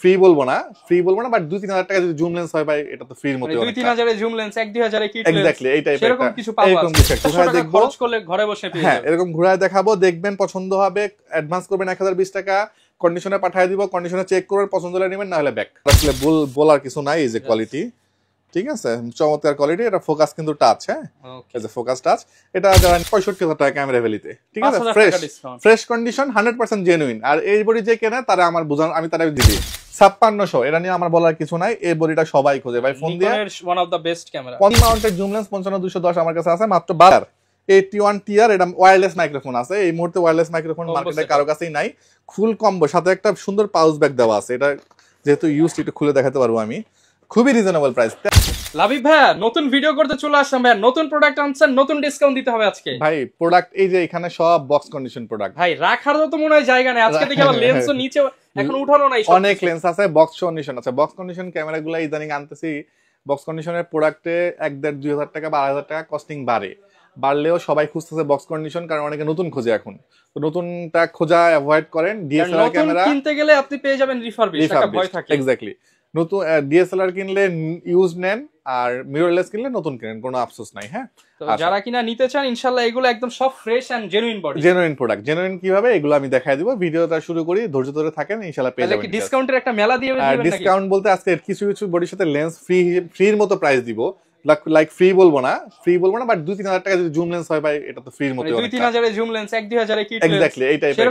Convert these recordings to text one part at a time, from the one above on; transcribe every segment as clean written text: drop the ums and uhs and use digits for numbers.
Free বলবো না but 2-3 হাজার টাকা যদি জুম লেন্স হয় ভাই এটা তো ফ্রির মতো 2-3 হাজারে জুম লেন্স 1-2 হাজারে কিট লেন্স এক্স্যাক্টলি এই টাইপের এরকম কিছু পাবো এরকম কিছু একটা ঘুরায় দেখবো খরচ করলে ঘরে বসে পেয়ে হ্যাঁ যাবেন এরকম ঘুরায় দেখাবো দেখবেন পছন্দ হবে অ্যাডভান্স করবেন 1020 টাকা কন্ডিশনে পাঠিয়ে দিব কন্ডিশনে চেক করবেন পছন্দ হলে নেবেন না হলে ব্যাক আসলে বলার কিছু নাই এই যে কোয়ালিটি ঠিক আছে চমৎকার কোয়ালিটি এটা ফোকাস কিন্তু টাচ হ্যাঁ এই যে ফোকাস টাচ এটা যারা 65,000 টাকা ক্যামেরা ভ্যালিতে ঠিক আছে ফ্রেশ কন্ডিশন 100% জেনুইন আর এই বডি যে কেনে তারা আমার বুঝান আমি তারা দিবি 5600 এটা নিয়ে আমার বলার কিছু নাই এই বডিটা সবাই খোঁজে ভাই ফোন দিয়ে one of the best camera poly mounted zoom lens 55210 আমার কাছে আছে মাত্র 12 81 টিআর এটা ওয়্যারলেস মাইক্রোফোন আছে এই মুহূর্তে ওয়্যারলেস মাইক্রোফোন মার্কেটে কারো কাছেই নাই ফুল কম্বো সাথে একটা সুন্দর পাউচ ব্যাগ দেওয়া আছে এটা যেহেতু ইউজড একটু খুলে দেখাতে পারবো আমি খুবই রিজনেবল প্রাইস লাবিব ভাই নতুন ভিডিও করতে চলে আসলাম ভাই নতুন প্রোডাক্ট আনছেন নতুন ডিসকাউন্ট দিতে হবে আজকে ভাই প্রোডাক্ট এই যে এখানে সব বক্স কন্ডিশন প্রোডাক্ট ভাই রাখার তো মনে হয় জায়গা নেই আজকে দেখে আবার লেন্সও নিচে এখন উঠানো নাই অনেক লেন্স আছে বক্স কন্ডিশন আছে বক্স কন্ডিশন ক্যামেরাগুলো ইদানিং আনতেছি বক্স কন্ডিশনের প্রোডাক্টে 1-2 হাজার টাকা বা 2,000 টাকা কস্টিং বাড়লেও সবাই খুঁজতেছে বক্স কন্ডিশন কারণ অনেকে নতুন খোঁজে এখন তো নতুনটা খোঁজা অ্যাভয়েড করেন ডিএসএলআর ক্যামেরা কিনতে গেলে আপনি পেয়ে যাবেন রিফারবিশ একটা ভয় থাকে এক্স্যাক্টলি নতুন ডিএসএলআর কিনলে ইউজ নেন আর মিররলেস কিনলে নতুন কিনেন কোনো আফসোস নাই হ্যাঁ তো যারা কিনা নিতে চান ইনশাআল্লাহ এগুলো একদম সব fresh and genuine body genuine product genuine কিভাবে এগুলো আমি দেখাই দিব ভিডিওটা শুরু করি ধৈর্য ধরে থাকেন ইনশাআল্লাহ পেয়ে যাবেন ডিসকাউন্টের একটা মেলা দিয়ে দিবেন নাকি ডিসকাউন্ট বলতে আজকে কিছু কিছু বডির সাথে লেন্স ফ্রির মতো প্রাইস দিব লাইক ফ্রি বলবো না বাট 2-3 হাজার টাকা যদি জুম লেন্স হয় ভাই এটা তো ফ্রির মতো 2-3 হাজারে জুম লেন্স 1-2 হাজারে কিট লেন্স এক্স্যাক্টলি এই টাইপের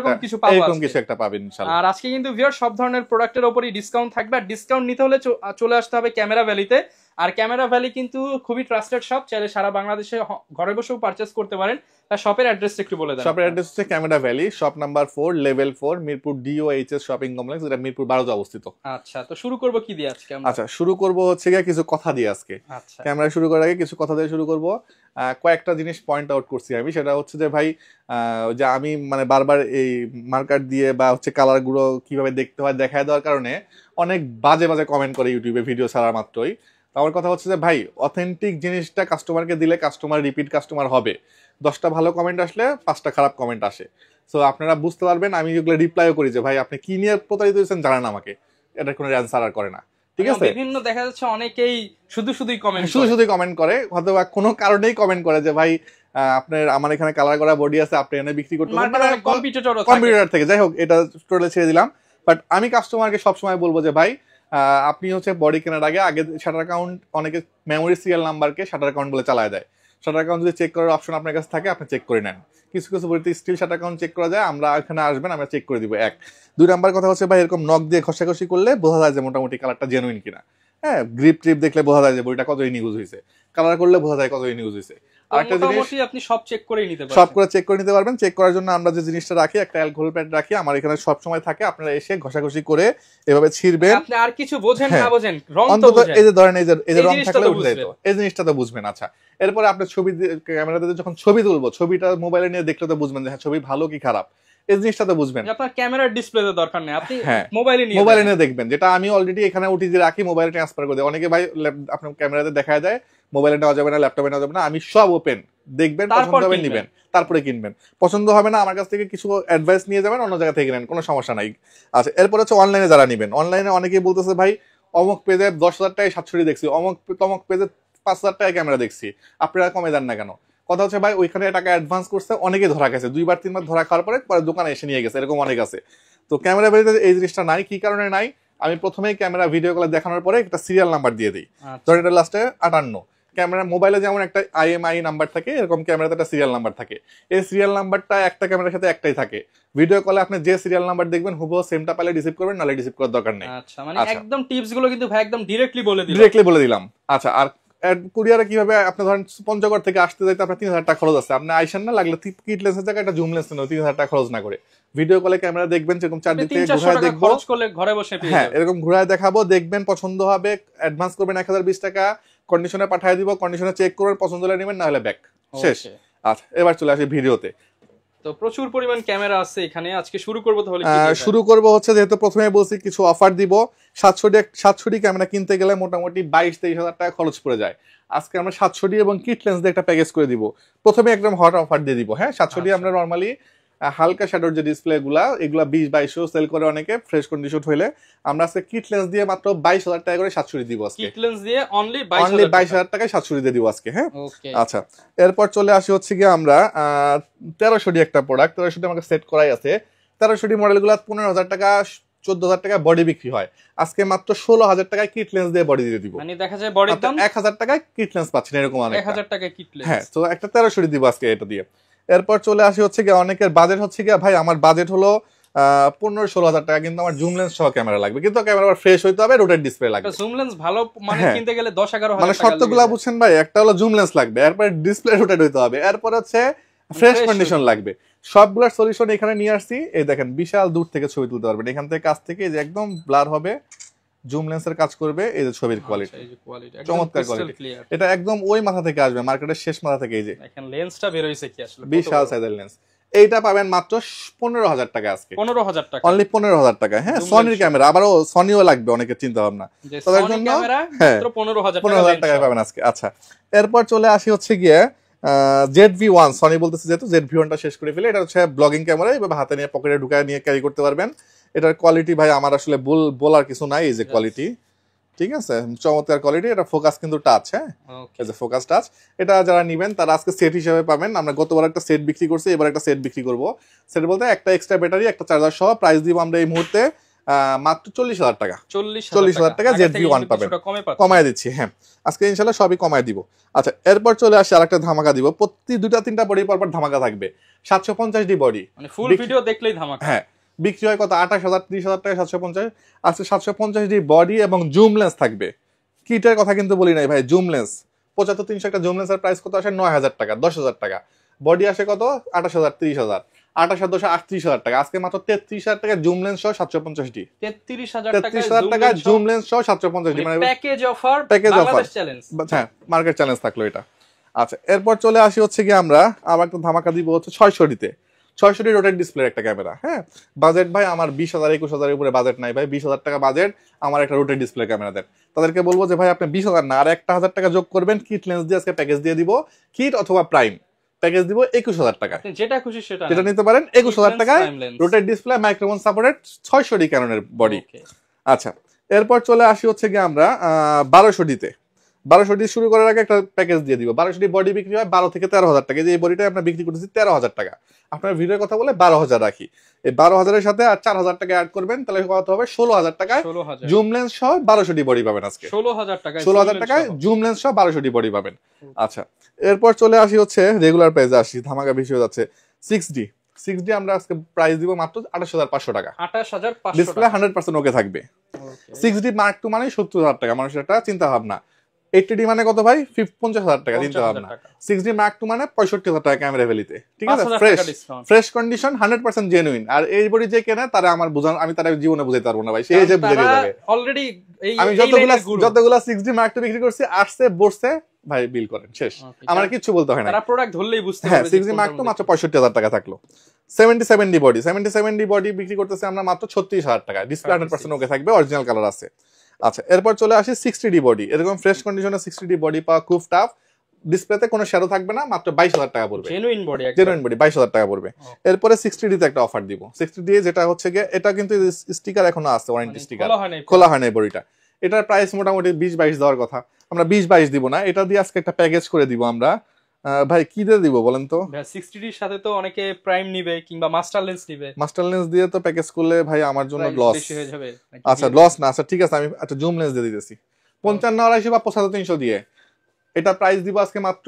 এরকম কিছু একটা পাবেন ইনশাআল্লাহ আর আজকে কিন্তু ভিউয়ার সব ধরনের প্রোডাক্টের উপরই ডিসকাউন্ট থাকবে আর ডিসকাউন্ট নিতে হলে চলে আসতে হবে ক্যামেরা ভ্যালিতে আর ক্যামেরা ভ্যালি কিন্তু খুবই ট্রাস্টেড শপ চাইলে সারা বাংলাদেশে ঘরে বসেও পারচেজ করতে পারেন তার শপের অ্যাড্রেসটা একটু বলে দেন শপের অ্যাড্রেস হচ্ছে camera valley shop number 4 level 4 Mirpur DOHS shopping complex এটা মিরপুর 12 অবস্থিত আচ্ছা তো শুরু করব কি দিয়ে আজকে আমরা আচ্ছা শুরু করব হচ্ছে কিছু কথা দিয়ে আজকে আচ্ছা ক্যামেরা শুরু করার আগে কিছু কথা দিয়ে শুরু করব কয়েকটা জিনিস পয়েন্ট আউট করছি আমি সেটা হচ্ছে যে ভাই যে আমি মানে বারবার এই মার্কার দিয়ে বা হচ্ছে কালার গুলো কিভাবে দেখতে হয় দেখায় দেওয়ার কারণে অনেক বাজে বাজে কমেন্ট করে ইউটিউবে ভিডিও ছাড়া মাত্রই আমার কথা হচ্ছে যে ভাই অথেন্টিক জিনিসটা কাস্টমারকে দিলে কাস্টমার রিপিট কাস্টমার হবে 10টা ভালো কমেন্ট আসলে 5টা খারাপ কমেন্ট আসে সো আপনারা বুঝতে পারবেন আমি যেগুলো রিপ্লাইও করি যে ভাই আপনি কি নিয়ে প্রতারিত হয়েছেন জানান আমাকে এটার কোনো অ্যান্সার আর করে না ঠিক আছে বিভিন্ন দেখা যাচ্ছে অনেকেই শুধুই কমেন্ট করে হয়তো কোনো কারণেই কমেন্ট করে যে ভাই আপনার আমার এখানে কালার করা বডি আছে আপনি এনে বিক্রি করতে পারবেন কম্পিউটার থেকে যাই হোক এটা টোটালি ছেড়ে দিলাম বাট আমি কাস্টমারকে সবসময় বলবো যে ভাই আপনি হচ্ছে বডি কেনার আগে শাটার অ্যাকাউন্ট অনেকে মেমোরি সিরিয়াল নাম্বারকে শাটার অ্যাকাউন্ট বলে চালায় দেয় শাটার অ্যাকাউন্ট যদি চেক করার অপশন আপনার কাছে থাকে আপনি চেক করে নেন কিছু কিছু বডিতে স্টিল শাটার অ্যাকাউন্ট চেক করা যায় আমরা এখানে আসবেন আমরা চেক করে দিব 2 নাম্বার কথা হচ্ছে ভাই এরকম নক দিয়ে ঘষাঘষি করলে বোঝা যায় যে মোটামুটি কালারটা জেনুইন কিনা হ্যাঁ গ্রিপ ট্রিপ দেখলে বোঝা যায় যে বডিটা কত ইউজ হয়েছে কালার করলে বোঝা যায় কত ইউজ হয়েছে আরেকটা জিনিস আপনি সব চেক করে নিতে পারবেন সব করে চেক করে নিতে পারবেন চেক করার জন্য আমরা যে জিনিসটা রাখি একটা অ্যালকোহল প্যাড রাখি আমার এখানে সব সময় থাকে আপনারা এসে ঘষাঘষি করে এভাবে ছিড়বেন আপনি আর কিছু বোঝেন না বোঝেন রং তো অন্তত এই যে ধরেন এই যে রং থাকলে বুঝে যেত এই জিনিসটা তো বুঝবেন আচ্ছা এরপর আপনি ছবি ক্যামেরাতে যখন ছবি তুলবো ছবিটা মোবাইলে নিয়ে দেখলে তো বুঝবেন যে হ্যাঁ ছবি ভালো কি খারাপ এই জিনিসটা তো বুঝবেন আপনার ক্যামেরার ডিসপ্লেতে দরকার নেই আপনি মোবাইলে নিয়ে দেখবেন যেটা আমি অলরেডি এখানে ওটিজি রাখি মোবাইলে ট্রান্সফার করে দিই অনেকে ভাই আপনার ক্যামেরাতে দেখা যায় মোবাইলে নেওয়া যাবে না ল্যাপটপে নেওয়া যাবে না আমি সব ওপেন দেখবেন পছন্দ হবে নিবেন তারপরে কিনবেন পছন্দ হবে না আমার কাছ থেকে কিছু অ্যাডভাইস নিয়ে যাবেন অন্য জায়গা থেকে নেন কোনো সমস্যা নাই আচ্ছা এরপর হচ্ছে অনলাইনে যারা নিবেন অনলাইনে অনেকেই বলতেছে ভাই অমুক পেজে 10,000 টাকায় 760 দেখছি তমক পেজে 5,000 টাকায় ক্যামেরা দেখছি আপনারা কমে দেন না কেন কথা হচ্ছে ভাই ওইখানে টাকা অ্যাডভান্স করছে অনেকে ধরা গেছে 2-3 বার ধরা খাওয়ার পরে দোকানে এসে নিয়ে গেছে এরকম অনেক আছে তো ক্যামেরা ভ্যালিতে এই জিনিসটা নাই কি কারণে নাই আমি প্রথমেই ক্যামেরা ভিডিও কলে দেখানোর পরে একটা সিরিয়াল নাম্বার দিয়ে দিই ধরেন এটা লাস্টে 58 ক্যামেরা মোবাইলে যেমন একটা IMEI নাম্বার থাকে এরকম ক্যামেরাতে একটা সিরিয়াল নাম্বার থাকে এই সিরিয়াল নাম্বারটা একটা ক্যামেরার সাথে একটাই থাকে ভিডিও কলে আপনি যে সিরিয়াল নাম্বার দেখবেন হুবহু সেমটা পালে রিসিভ করবেন নালে রিসিভ করার দরকার নেই আচ্ছা মানে একদম টিপস গুলো কিন্তু ভাই একদম ডিরেক্টলি বলে দিলাম আচ্ছা আর কুরিয়ারে কিভাবে আপনি ধরেন পঞ্চগড় থেকে আসতে যাইতে আপনার 3,000 টাকা খরচ আছে আপনি আইসেন না লাগলে কিট লেন্সের জায়গায় একটা জুম লেন্স নেন 3,000 টাকা খরচ না করে ভিডিও কলে ক্যামেরা দেখবেন যেরকম চারদিক থেকে ঘুরায় দেখবো খরচ করলে ঘরে বসে পেয়ে হ্যাঁ এরকম ঘুরায় দেখাবো দেখবেন পছন্দ হবে অ্যাডভান্স করবেন 1020 টাকা কন্ডিশনে পাঠিয়ে দিব কন্ডিশনে চেক করবেন পছন্দ হলে নেবেন না হলে ব্যাক শেষ আচ্ছা এবার চলে আসি ভিডিওতে তো প্রচুর পরিমাণ ক্যামেরা আছে এখানে আজকে শুরু করব তাহলে শুরু করব হচ্ছে যেহেতু প্রথমে বলছি কিছু অফার দিব 760 ক্যামেরা কিনতে গেলে মোটামুটি 22-23 হাজার টাকা খরচ পড়ে যায় আজকে আমরা 760 এবং কিট লেন্স দিয়ে একটা প্যাকেজ করে দিব প্রথমে একদম হট অফার দিয়ে দিব হ্যাঁ 760 আমরা নরমালি হালকা শ্যাডোর যে ডিসপ্লে গুলা এগুলা 20-2200 সেল করে অনেকে ফ্রেশ কন্ডিশন হইলে। আমরা আজকে কিট লেন্স দিয়ে মাত্র 22,000 টাকা করে 700 দিব আজকে। কিট লেন্স দিয়ে অনলি 22,000 টাকায় 700 দিয়ে দিব আজকে। হ্যাঁ আচ্ছা, এরপর চলে আসি হচ্ছে কি আমরা 1300 একটা প্রোডাক্ট। 1300 আমাকে সেট করাই আছে। 1300 মডেলগুলো 15,000 টাকা 14,000 টাকা বডি বিক্রি হয়, আজকে মাত্র 16,000 টাকায় কিট লেন্স দিয়ে বডি দিয়ে দিব। মানে দেখা যায় বডির দাম 1,000 টাকায় কিট লেন্স পাচ্ছেন এরকম অনেক। 1,000 টাকায় কিট লেন্স। হ্যাঁ, তো একটা 1300 দিব আজকে এটা দিয়ে। এরপর চলে আসি হচ্ছে কি অনেকের বাজেট হচ্ছে কি ভাই আমার বাজেট হলো 15-16,000 টাকা, কিন্তু আমার জুম লেন্স সহ ক্যামেরা লাগবে, কিন্তু ক্যামেরা আবার ফ্রেশ হইতে হবে, রোটেট ডিসপ্লে লাগবে। জুম লেন্স ভালো মানে কিনতে গেলে 10-11,000 মানে শর্তগুলো বুঝছেন ভাই, একটা হলো জুম লেন্স লাগবে, এরপর ডিসপ্লে রোটেট হইতে হবে, এরপর হচ্ছে ফ্রেশ কন্ডিশন লাগবে। সবগুলোর সলিউশন এখানে নিয়ে আসছি। এই দেখেন বিশাল দূর থেকে ছবি তুলতে পারবেন, এখান থেকে কাছ থেকে যে একদম ব্লার হবে, জুম লেন্সের কাজ করবে। এই যে ছবির কোয়ালিটি, চমৎকার কোয়ালিটি, এটা একদম ওই মাথা থেকে আসবে, মার্কেটের শেষ মাথা থেকে। এই যে দেখেন লেন্সটা বের হইছে কি আসলে বিশাল সাইজের লেন্স। এইটা পাবেন মাত্র 15,000 টাকা আজকে। 15,000 টাকা, অনলি 15,000 টাকা। হ্যাঁ, সনির ক্যামেরা, আবারও সনিও লাগবে অনেকের চিন্তা ভাবনা, তাদের জন্য মাত্র 15,000 টাকা পাবেন আজকে। আচ্ছা, এরপর চলে আসি হচ্ছে গিয়ে ZV-1, সনি বলতেছে যেহেতু ZV-1টা শেষ করে ফেলে। এটা হচ্ছে ব্লগিং ক্যামেরা, এভাবে হাতে নিয়ে পকেটে ঢুকায় নিয়ে ক্যারি করতে পারবেন। এটার কোয়ালিটি ভাই আমার আসলে বলার কিছু নাই, এই যে কোয়ালিটি, ঠিক আছে, চমৎকার কোয়ালিটি। এটা ফোকাস কিন্তু টাচ, হ্যাঁ এই যে ফোকাস টাচ। এটা যারা নিবেন তারা আজকে সেট হিসেবে পাবেন। আমরা গতবার একটা সেট বিক্রি করছি, এবার একটা সেট বিক্রি করব। সেট বলতে একটা এক্সট্রা ব্যাটারি, একটা চার্জার সহ। প্রাইস দিব আমরা এই মুহূর্তে মাত্র 40,000 টাকা। 40,000 টাকা ZV-1 পাবেন, কমায় দিচ্ছি। হ্যাঁ, আজকে ইনশাল্লাহ সবই কমায় দিব। আচ্ছা, এরপর চলে আসি আরেকটা ধামাকা দিব। প্রতি 2-3টা বডি পর ধামাকা থাকবে। 750D বডি, মানে ফুল ভিডিও দেখলেই ধামাকা। হ্যাঁ, বিক্রি হয় কত? 28,000 30,000 টাকা 750। আজকে 750D বডি এবং জুম লেন্স থাকবে। কিটের কথা কিন্তু বলি নাই ভাই, জুম লেন্স 75-300 একটা জুম লেন্সের প্রাইস কত আসে? 9,000 টাকা, 10,000 টাকা। বডি আসে কত? 28,000 30,000, 28,000 টাকা। আজকে মাত্র 33,000 টাকা জুম লেন্স সহ 750D। 33,000 টাকা জুম লেন্স সহ 750D, মানে package offer, package offer, Bangladesh challenge. হ্যাঁ, মার্কেট চ্যালেঞ্জ থাকলো এটা। আচ্ছা, এরপর চলে আসি হচ্ছে কি আমরা আবার একটা ধামাকা দিব হচ্ছে 600D-তে। 600D রোটেট ডিসপ্লে একটা ক্যামেরা। হ্যাঁ, বাজেট ভাই আমার 20,000-21,000 উপরে বাজেট নাই ভাই, 20,000 টাকা বাজেট, আমার একটা রোটেট ডিসপ্লে ক্যামেরা দেন। তাদেরকে বলবো যে ভাই আপনি 20,000 না, আর 1,000 টাকা যোগ করবেন, কিট লেন্স দিয়ে আজকে প্যাকেজ দিয়ে দিব। কিট অথবা প্রাইম প্যাকেজ দিব 21,000 টাকা, যেটা খুশি সেটা নিতে পারেন 21,000 টাকায়। Rotate display, microphone supported, 600D ক্যাননের বডি। আচ্ছা, এরপর চলে আসি হচ্ছে কি আমরা 1200D-তে। 1200D শুরু করার আগে একটা প্যাকেজ দিয়ে দিব। 1200D বডি বিক্রি হয় 12 থেকে 13,000 টাকা। যে এই বডিটা আমরা বিক্রি করতেছি 13,000 টাকা। আপনার ভিডিওর কথা বলে 12,000 রাখি। এই 12,000-এর সাথে আর 4,000 টাকা অ্যাড করবেন, তাহলে কত হবে? 16,000 টাকায় জুম লেন্স সহ 1200D বডি পাবেন আজকে। 16,000 টাকায় জুম লেন্স সহ 1200D বডি পাবেন। আচ্ছা, এরপর চলে আসি হচ্ছে রেগুলার প্রাইসে আসি, ধামাকা বেশি হয়ে যাচ্ছে। 6D আমরা আজকে প্রাইস দিব মাত্র 28,500 টাকা। 28,500 ডিসপ্লে 100% ওকে থাকবে। 6D Mark II মানে 70,000 টাকা, মানুষের একটা চিন্তা ভাবনা। 80D মানে কত ভাই? 50,000 টাকা চিন্তা ভাবনা। 6D Mark II মানে 65,000 টাকা ক্যামেরা ভ্যালিতে, ঠিক আছে, ফ্রেশ কন্ডিশন, 100% জেনুইন। আর এই বডি যে কেনে তারা আমার বুঝান, আমি তারা জীবনে বুঝাইতে পারবো না ভাই, সে যে বুঝে যাবে। অলরেডি আমি যতগুলা 6D Mark II বিক্রি করছি, আসছে বসছে ভাই, বিল করেন, শেষ, আমার কিছু বলতে হয় না। তারা প্রোডাক্ট ধরলেই বুঝতে পারবে। 6D Mark II মাত্র 65,000 টাকা থাকলো। 77D বডি, 77D বডি বিক্রি করতেছে আমরা মাত্র 36,000 টাকা। ডিসপ্লে 100% ওকে থাকবে, অরিজিনাল কালার আছে। আচ্ছা, এরপর চলে আসি 60D বডি। এরকম ফ্রেশ কন্ডিশনে 60D বডি পাওয়া খুব টাফ। ডিসপ্লেতে কোনো শ্যাডো থাকবে না, মাত্র 22,000 টাকা পড়বে। জেনুইন বডি 22,000 টাকা পড়বে। এরপরে 60D-তে একটা অফার দিব। 60D যেটা হচ্ছে গিয়ে, এটা কিন্তু স্টিকার এখনো আছে, ওয়ারেন্টি স্টিকার, খোলা হয় না এই বডিটা। এটার প্রাইস মোটামুটি 20-22 দেওয়ার কথা, আমরা 20-22 দিব না, এটা দিয়ে আজকে একটা প্যাকেজ করে দিব আমরা। ভাই কি দিয়ে দিব বলেন তো? 60D এর সাথে তো অনেকে প্রাইম নিবে কিংবা মাস্টার লেন্স নিবে। মাস্টার লেন্স দিয়ে তো প্যাকেজ করলে ভাই আমার জন্য লস হয়ে যাবে। আচ্ছা, লস না, আচ্ছা ঠিক আছে, আমি একটা জুম লেন্স দিয়ে দিতেছি 55-250 বা 75-300 দিয়ে। এটা প্রাইস দিব আজকে মাত্র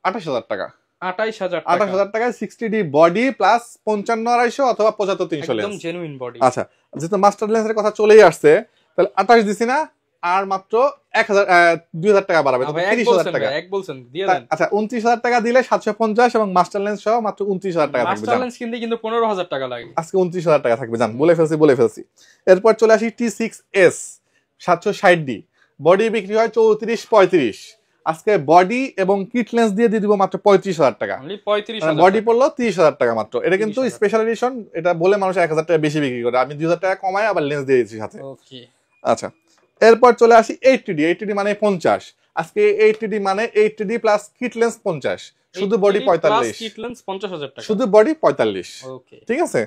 28,000 টাকা। 28,000 টাকায় 60D বডি প্লাস 55-250 অথবা 75-300 লেন্স, একদম জেনুইন বডি। আচ্ছা, যেহেতু মাস্টার লেন্সের কথা চলেই আসছে, তাহলে 28 দিছি না, আর মাত্র 2,000 টাকা বাড়াবে, 30,000 টাকা। আচ্ছা, 29,000 টাকা দিলে 750 এবং মাস্টার লেন্স সহ মাত্র 29,000 টাকা থাকবে। মাস্টার লেন্স কিনতে কিন্তু 15,000 টাকা লাগে, আজকে 29,000 টাকা থাকবে। জান, বলে ফেলছি। এরপর চলে আসি T6s 760D বডি বিক্রি হয় 34-35। আজকে বডি এবং কিট লেন্স দিয়ে দিব মাত্র 35,000 টাকা। বডি পড়লো 30,000 টাকা মাত্র। এটা কিন্তু স্পেশাল এডিশন, এটা বলে মানুষ 1,000 টাকা বেশি বিক্রি করে, আমি 2,000 টাকা কমাই আবার লেন্স দিয়ে দিচ্ছি সাথে। আচ্ছা, এরপর চলে আসি 80D মানে 50। আজকে 80D মানে 80D প্লাস কিট লেন্স 50, শুধু বডি 45, কিট লেন্স 50,000 টাকা, শুধু বডি 45। ওকে ঠিক আছে,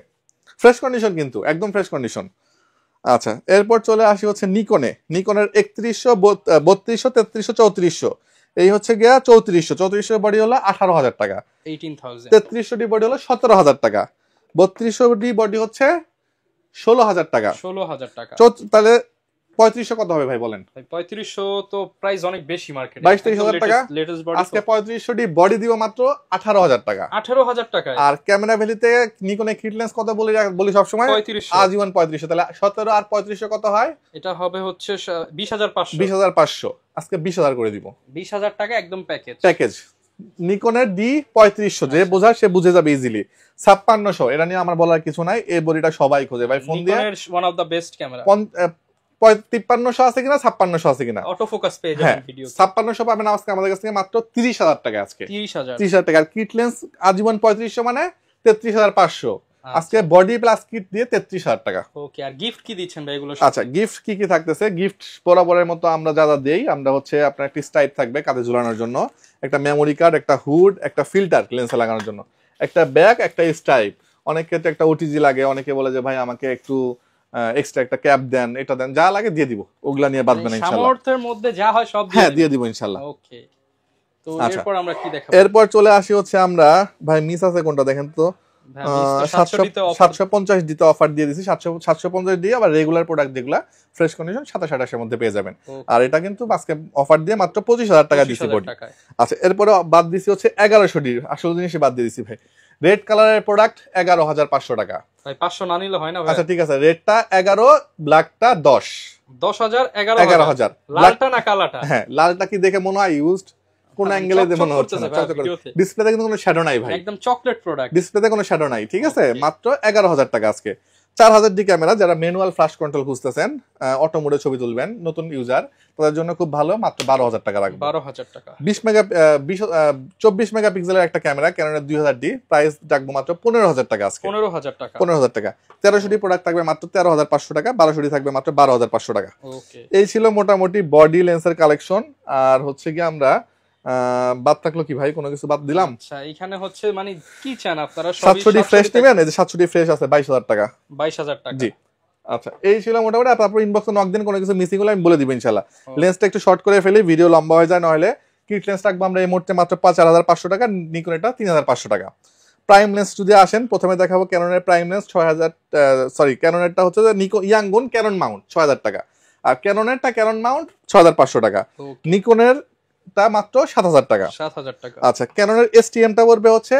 ফ্রেশ কন্ডিশন কিন্তু, একদম ফ্রেশ কন্ডিশন। আচ্ছা, এরপর চলে আসি হচ্ছে নিকনের 3100, 3200, 3300, 3400, এই হচ্ছে গিয়া 3400 বডি হলো 18,000 টাকা, 18,000, 3300 ডি বডি হলো 17,000 টাকা, 3200 ডি বডি হচ্ছে 16,000 টাকা, 16,000 টাকা। তাহলে 3500 কত হবে ভাই বলেন? 3500 তো প্রাইস অনেক বেশি মার্কেটে, 22-23,000 টাকা। লেটেস্ট বডি আজকে 3500 ডি বডি দিব মাত্র 18,000 টাকা। 18,000 টাকায়। আর ক্যামেরা ভ্যালিতে নিকনে কিট লেন্স কত বলি সবসময়? 3500, আজীবন 3500। তাহলে 17 আর 3500 কত হয়? এটা হবে হচ্ছে 20,500, 20,500। আজকে 20,000 করে দিব, 20,000 টাকা একদম প্যাকেজ। নিকনের ডি 3500, যে বোঝায় সে বুঝে যাবে ইজিলি। 5600, এটা নিয়ে আমার বলার কিছু নাই, এই বডিটা সবাই খোঁজে ভাই, ফোন দিয়ে। নিকনের one of the best camera. 5300 আছে কিনা, 5600 আছে কিনা, অটো ফোকাস পেয়ে হ্যাঁ, যাবেন ভিডিও। 5600 পাবেন আজকে আমাদের কাছ থেকে মাত্র 30,000 টাকা। আজকে 30,000 টাকা। আর কিট লেন্স আজীবন 3500 মানে 33,500। আজকে বডি প্লাস কিট দিয়ে 33,000 টাকা। ওকে, আর গিফট কি দিচ্ছেন ভাই এগুলো? আচ্ছা, গিফট কি কি থাকতেছে? গিফট বরাবরের মতো আমরা যা যা দেই, আমরা হচ্ছে আপনার একটা স্ট্রাইপ থাকবে কাঁধে ঝুলানোর জন্য, একটা মেমোরি কার্ড, একটা হুড, একটা ফিল্টার লেন্সে লাগানোর জন্য, একটা ব্যাগ, একটা স্ট্রাইপ। অনেক ক্ষেত্রে একটা ওটিজি লাগে, অনেকে বলে যে ভাই আমাকে একটু এক্সট্রা একটা ক্যাপ দেন, এটা দেন, যা লাগে দিয়ে দিব, ওগুলা নিয়ে বাঁধবেন না ইনশাআল্লাহ। সামর্থ্যের মধ্যে যা হয় সব হ্যাঁ, দিয়ে দিব ইনশাআল্লাহ। ওকে, তো আচ্ছা, এরপর আমরা কি দেখাবো? এরপর চলে আসি হচ্ছে আমরা, ভাই মিস আছে কোনটা দেখেন তো? 750 দিতে অফার দিয়ে দিছি, 750 দিয়ে আবার রেগুলার প্রোডাক্ট যেগুলা ফ্রেশ কন্ডিশন 27-28 এর মধ্যে পেয়ে যাবেন। আর এটা কিন্তু আজকে অফার দিয়ে মাত্র 25,000 টাকা দিছি বডি। আচ্ছা, এরপরে বাদ দিছি হচ্ছে 1100 ডি, আসল জিনিসই বাদ দিয়ে দিছি ভাই। রেড কালারের প্রোডাক্ট 11,500 টাকা। ভাই 500 না নিলে হয় না ভাই? আচ্ছা ঠিক আছে, রেডটা 11, ব্ল্যাকটা 10। 10,000, 11,000। লালটা না কালাটা? হ্যাঁ, লালটা কি দেখে মনে হয় ইউজড? কোন অ্যাঙ্গেলে মনে হচ্ছে না, ডিসপ্লেতে কিন্তু কোনো শ্যাডো নাই ভাই, একদম চকলেট প্রোডাক্ট, ডিসপ্লেতে কোনো শ্যাডো নাই। ঠিক আছে, মাত্র 11,000 টাকা আজকে। 4000 ডি ক্যামেরা, যারা ম্যানুয়াল ফ্ল্যাশ কন্ট্রোল খুঁজতেছেন, অটো মোডে ছবি তুলবেন, নতুন ইউজার, তাদের জন্য খুব ভালো, মাত্র 12,000 টাকা রাখবো। 12,000 টাকা। 24 মেগাপিক্সেলের একটা ক্যামেরা, ক্যাননের 2000 ডি, প্রাইস রাখবো মাত্র 15,000 টাকা আজকে। 15,000 টাকা। 15,000 টাকা। 1300 ডি প্রোডাক্ট থাকবে মাত্র 13,500 টাকা, 1200 ডি থাকবে মাত্র 12,500 টাকা। ওকে, এই ছিল মোটামুটি বডি লেন্সের কালেকশন। আর হচ্ছে কি আমরা বাদ থাকলো কি ভাই, কোনো কিছু বাদ দিলাম? আচ্ছা, এখানে হচ্ছে মানে কি চান আপনারা? 700 ডি ফ্রেশ নেবেন, এই যে 700 ডি ফ্রেশ আছে 22,000 টাকা। 22,000 টাকা, জি। আচ্ছা, এই ছিল মোটামুটি। তারপর ইনবক্সে নক দিন, কোনো কিছু মিসিং হলে আমি বলে দিব ইনশাআল্লাহ। লেন্সটা একটু শর্ট করে ফেলি, ভিডিও লম্বা হয়ে যায়, নইলে কিট লেন্স রাখবো আমরা এই মুহূর্তে মাত্র 4,500 টাকা, নিকন এটা 3,500 টাকা। প্রাইম লেন্স যদি আসেন, প্রথমে দেখাবো ক্যাননের প্রাইম লেন্স 6,000, ক্যাননেরটা হচ্ছে যে ইয়াঙ্গুন ক্যানন মাউন্ট 6,000 টাকা, আর ক্যাননেরটা ক্যানন মাউন্ট 6,500 টাকা, নিকনের টা মাত্র 7,000 টাকা। 7,000 টাকা। আচ্ছা, ক্যাননের এসটিএম টা পড়বে হচ্ছে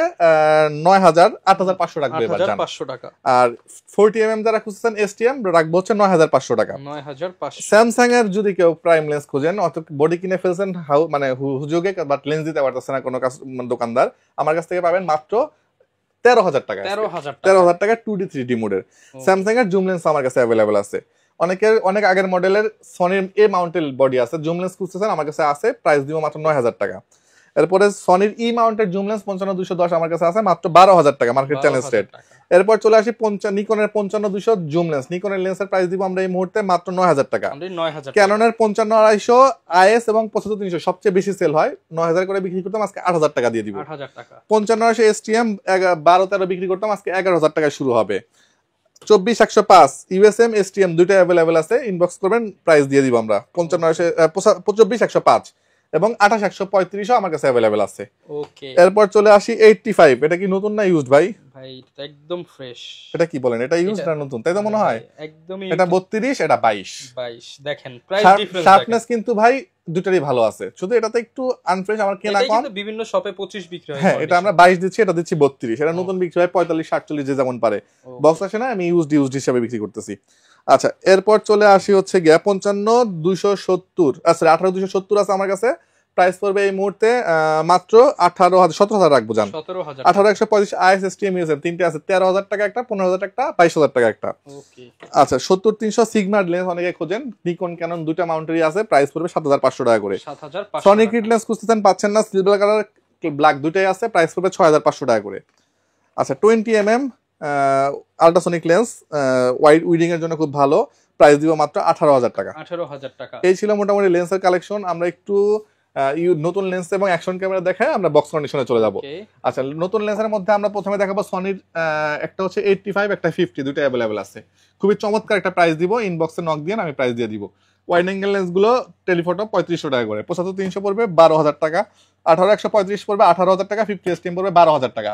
9,000, 8,500 রাখবে এবার জান। 8,500 টাকা। আর 40mm যারা খুঁজছেন এসটিএম রাখবো হচ্ছে 9,500 টাকা। 9,500। স্যামসাং এর যদি কেউ প্রাইম লেন্স খুঁজেন, অত বডি কিনে ফেলছেন মানে হুজুগে, বাট লেন্স দিতে পারতেছে না কোনো দোকানদার, আমার কাছ থেকে পাবেন মাত্র 13,000 টাকা। 13,000 টাকা 2D 3D মোডের স্যামসাং এর জুম লেন্স আমার কাছে অ্যাভেলেবল আছে। অনেক আগের মডেলের সনির এ মাউন্টেড বডি আছে, জুম লেন্স খুঁজতেছেন, আমার কাছে আছে, প্রাইস দিব মাত্র 9,000 টাকা। এরপরে সনির ই মাউন্টেড জুম লেন্স 55-210 আমার কাছে আছে, মাত্র 12,000 টাকা, মার্কেট চ্যালেঞ্জ রেট। এরপর চলে আসি নিকনের 55-200 জুম লেন্স, নিকনের লেন্সের প্রাইস দিব আমরা এই মুহূর্তে মাত্র 9,000 টাকা। ক্যাননের 55-250 আইএস এবং 75-300 সবচেয়ে বেশি সেল হয়, 9,000 করে বিক্রি করতাম, আজকে 8,000 টাকা দিয়ে দিব। 55-250 এসটিএম 12-13 বিক্রি করতাম, আজকে 11,000 টাকায় শুরু হবে। 24-105 ইউএসএম এসটিএম দুইটা অ্যাভেলেবেল আছে, ইনবক্স করবেন, প্রাইস দিয়ে দিব আমরা। 24-105 এবং 28-135 আমার কাছে অ্যাভেলেবেল আছে। ওকে, এরপর চলে আসি 85, এটা কি নতুন না ইউজড ভাই? ভাই এটা একদম ফ্রেশ। এটা কি বলেন, এটা ইউজড না নতুন? তাই তো মনে হয়। একদমই, এটা 32, এটা 22। দেখেন প্রাইস ডিফারেন্স, শার্পনেস কিন্তু ভাই দুটোরই ভালো আছে, শুধু এটাতে একটু আনফ্রেশ, আমার কেনা কম। কিন্তু বিভিন্ন শপে 25 বিক্রি হয়। হ্যাঁ, এটা আমরা 22 দিচ্ছি, এটা দিচ্ছি 32। এটা নতুন বিক্রি হয় 45-47, যে যেমন পারে। বক্স আসে না, আমি ইউজড হিসেবে বিক্রি করতেছি। আচ্ছা, এরপর চলে আসি হচ্ছে গিয়া 55-270, আচ্ছা 18-270 আছে আমার কাছে, প্রাইস পড়বে এই মুহূর্তে মাত্র 17,000 রাখবো জান। 18-135 আইএস এসটিএম ইউএসএম তিনটে আছে, 13,000 টাকা একটা, 15,000 টাকা, 22,000 টাকা একটা। আচ্ছা, 70-300 সিগমার লেন্স অনেকে খোঁজেন, নিকন ক্যানন দুইটা মাউন্টেরই আছে, প্রাইস পড়বে 7,500 টাকা করে। সনি কিট লেন্স খুঁজতেছেন, পাচ্ছেন না, সিলভার কালার ব্ল্যাক দুইটাই আছে, প্রাইস পড়বে 6,500 টাকা করে। আচ্ছা, 20mm ultrasonic lens wide weeding এর জন্য খুব ভালো, প্রাইস দিব মাত্র 18,000 টাকা। 18,000 টাকা। এই ছিল মোটামুটি লেন্সের কালেকশন। আমরা একটু নতুন লেন্স এবং অ্যাকশন ক্যামেরা দেখায় আমরা বক্স কন্ডিশনে চলে যাব। Okay. আচ্ছা, নতুন লেন্সের মধ্যে আমরা প্রথমে দেখাবো সনির একটা হচ্ছে 85 একটা 50, দুটো অ্যাভেলেবেল আছে। খুবই চমৎকার একটা প্রাইস দিব, ইনবক্সে নক দিয়ে আমি প্রাইস দিয়ে দিব। ওয়াইড অ্যাঙ্গেল লেন্সগুলো টেলিফটো 3500 টাকা করে, 75-300 পড়বে 12,000 টাকা, 18-135 পড়বে 18,000 টাকা, 50 এসটিএম পড়বে 12,000 টাকা।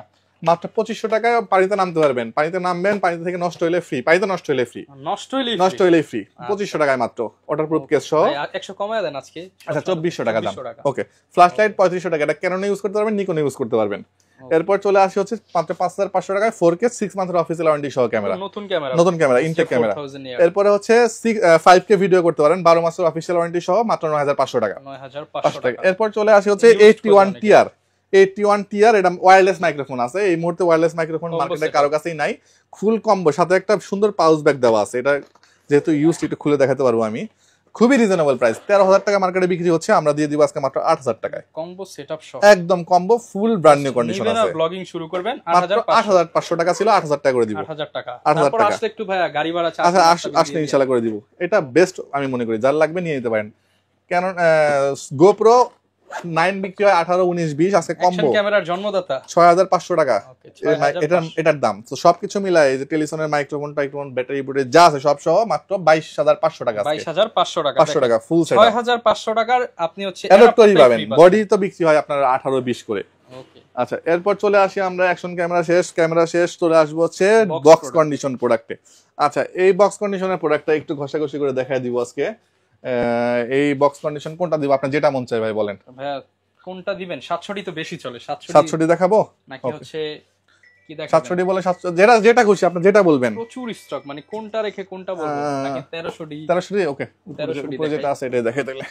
মাত্র 2500 টাকায় পানিতে নামতে পারবেন। পানিতে নামবেন, পানিতে থেকে নষ্ট হইলে ফ্রি, পানিতে নষ্ট হইলে ফ্রি, নষ্ট হইলে ফ্রি, 2500 টাকায় মাত্র ওয়াটারপ্রুফ কেস সহ। 100 কমায় দেন আজকে। আচ্ছা, 2400 টাকা দাম। ওকে, ফ্ল্যাশ লাইট 3500 টাকা, এটা ক্যানন ইউজ করতে পারবেন, নিকন ইউজ করতে পারবেন। এরপর চলে আসে হচ্ছে মাত্র 5500 টাকায় 4K 6 মান্থের অফিসিয়াল ওয়ারেন্টি সহ ক্যামেরা, নতুন ক্যামেরা ইনটেক ক্যামেরা। এরপরে হচ্ছে 5K ভিডিও করতে পারেন 12 মাসের অফিসিয়াল ওয়ারেন্টি সহ, মাত্র 9500 টাকা। এরপর চলে আসে হচ্ছে 81 টিআর, 81 টিআর, এটা ওয়্যারলেস মাইক্রোফোন আছে। এই মুহূর্তে ওয়্যারলেস মাইক্রোফোন মার্কেটে কারো কাছেই নাই। ফুল কম্বো, সাথে একটা সুন্দর পাউচ ব্যাগ দেওয়া আছে। এটা যেহেতু ইউজড, একটু খুলে দেখাতে পারবো আমি। খুবই রিজনেবল প্রাইস, 13,000 টাকা মার্কেটে বিক্রি হচ্ছে, আমরা দিয়ে দিব আজকে মাত্র 8,000 টাকায়। কম্বো সেটআপ সহ একদম কম্বো, ফুল ব্র্যান্ড নিউ কন্ডিশন আছে। ব্লগিং শুরু করবেন 8,500 টাকা ছিল, 8,000 টাকা করে দিব। 8,000 টাকা। 8,000 তারপর টাকা আসলে একটু ভাইয়া গাড়ি ভাড়া চার্জ আচ্ছা, আসলে ইনশাআল্লাহ করে দিব। এটা বেস্ট আমি মনে করি, যার লাগবে নিয়ে নিতে পারেন। কারণ গোপ্রো 9 বিক্রি হয় 18, 19, 20, আজকে কম্বো অ্যাকশন ক্যামেরার জন্মদাতা 6,500 টাকা এটার দাম। তো সবকিছু মিলাই, এই যে টেলিসনের মাইক্রোফোন টাইক্রোফোন ব্যাটারি বুটে যা আছে সব সহ মাত্র 22,500 টাকা, 22,500 টাকা, 500 টাকা ফুল সেট। 6,500 টাকার আপনি হচ্ছে অ্যাডাপ্টারই পাবেন। বডি তো বিক্রি হয় আপনার 18-20 করে। ওকে, আচ্ছা, এরপর চলে আসি আমরা অ্যাকশন ক্যামেরা শেষ, চলে আসবো হচ্ছে বক্স কন্ডিশন প্রোডাক্টে। আচ্ছা, এই বক্স কন্ডিশনের প্রোডাক্টটা একটু ঘষাঘষি করে দেখায় দিব আজকে। এই বক্স কন্ডিশন কোনটা দিব, আপনার যেটা মন চায় ভাই বলেন। ভাইয়া কোনটা দিবেন? 760 তো বেশি চলে। 760 দেখাবো নাকি হচ্ছে কি দেখাবেন? 760 বলে 700, যেটা খুশি আপনি যেটা বলবেন। প্রচুর স্টক, মানে কোনটা রেখে কোনটা বলবো? নাকি 1300 1300 ওকে, উপরে যেটা আছে এটাই দেখে দিলে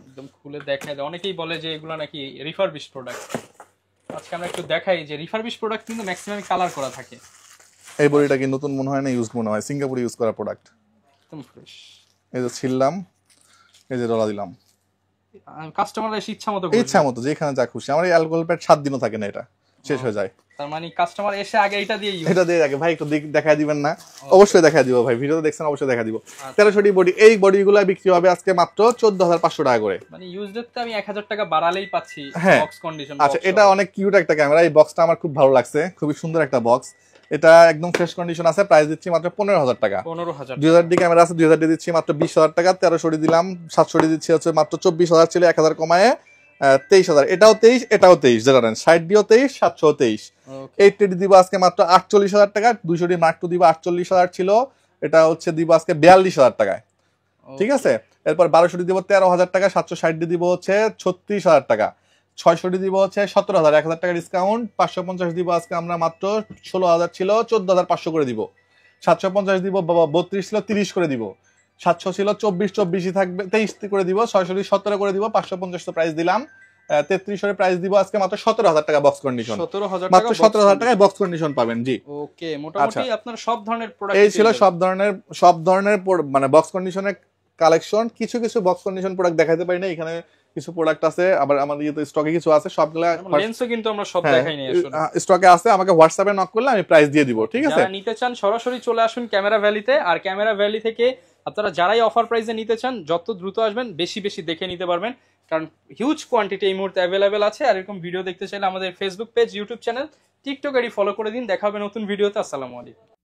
একদম খুলে দেখাই দেয়। অনেকেই বলে যে এগুলো নাকি রিফারবিশ প্রোডাক্ট। আজকে আমরা একটু দেখাই যে রিফারবিশ প্রোডাক্ট কিন্তু ম্যাক্সিমাম কালার করা থাকে। এই বডিটা কি নতুন মনে হয় না, ইউজ মনে হয়, সিঙ্গাপুরে ইউজ করা প্রোডাক্ট, একদম ফ্রেশ। এই যে ছিললাম, এই যে ডলা দিলাম, কাস্টমাররা ইচ্ছা মতো যেখানে যা খুশি। আমার এই অ্যালকোহল প্যাড 7 দিনও থাকে না, এটা শেষ হয়ে যায়। তার মানে কাস্টমার এসে আগে এটা দিয়ে আগে ভাই একটু দেখায় দিবেন না? অবশ্যই দেখায় দিব ভাই, ভিডিওতে দেখছেন অবশ্যই দেখা দিব। 1300 বডি, এই বডিগুলো বিক্রি হবে আজকে মাত্র 14,500 টাকা করে। মানে ইউজডতে আমি 1000 টাকা বাড়ালেই পাচ্ছি বক্স কন্ডিশন। আচ্ছা, এটা অনেক কিউট একটা ক্যামেরা, এই বক্সটা আমার খুব ভালো লাগছে, খুবই সুন্দর একটা বক্স। এটা একদম ফ্রেশ কন্ডিশন আছে, প্রাইস দিচ্ছি মাত্র 15,000 টাকা। 2000 ডি ক্যামেরা আছে, 2000 ডি দিচ্ছি মাত্র 20,000 টাকা। 1300 দিলাম, 700 দিচ্ছি হচ্ছে মাত্র 24,000, ছিল 1000 কমায় 23,000। এটাও 23, এটাও 23, যেটা নেন 60 ডিও 23, 700 23। 80 দিব আজকে মাত্র 48,000 টাকা। 200 ডি মার্ক 2 দিব 48,000 ছিল, এটা হচ্ছে দিব আজকে 42,000 টাকায়। ঠিক আছে, এরপর 1200 ডি দিব 13,000 টাকা, 760 ডি দিব হচ্ছে 36,000 টাকা, 600 ডি দিব হচ্ছে 17,000, 1,000 টাকা ডিসকাউন্ট। 550 দিব আজকে আমরা মাত্র 16,000 ছিল, 14,500 করে দিব। 750 দিব 32 ছিল, 30 করে দিব। 700 ছিল 24 থাকবে, 23 করে দিব। 600 17 করে দিব। 550 তো প্রাইস দিলাম, 33 এর প্রাইস দিব আজকে মাত্র 17,000 টাকা বক্স কন্ডিশন। 17,000 মাত্র 17,000 টাকায় বক্স কন্ডিশন পাবেন। জি, ওকে, মোটামুটি আপনার সব ধরনের প্রোডাক্ট এই ছিল, সব ধরনের মানে বক্স কন্ডিশনের কালেকশন। কিছু বক্স কন্ডিশন প্রোডাক্ট দেখাতে পারি না, এখানে কিছু প্রোডাক্ট আছে, আবার আমাদের ইয়েতে স্টকে কিছু আছে, সবগুলা লেন্সও কিন্তু আমরা সব দেখাই নাই আসলে, স্টকে আছে। আমাকে হোয়াটসঅ্যাপে নক করলে আমি প্রাইস দিয়ে দিব। ঠিক আছে, যারা নিতে চান সরাসরি চলে আসুন ক্যামেরা ভ্যালিতে। আর ক্যামেরা ভ্যালি থেকে আপনারা যারাই অফার প্রাইসে নিতে চান, যত দ্রুত আসবেন বেশি দেখে নিতে পারবেন, কারণ হিউজ কোয়ান্টিটি এই মুহূর্তে অ্যাভেলেবেল আছে। আর এরকম ভিডিও দেখতে চাইলে আমাদের Facebook page, YouTube channel, TikTok ID follow করে দিন। দেখা হবে নতুন ভিডিওতে। আসসালামু আলাইকুম।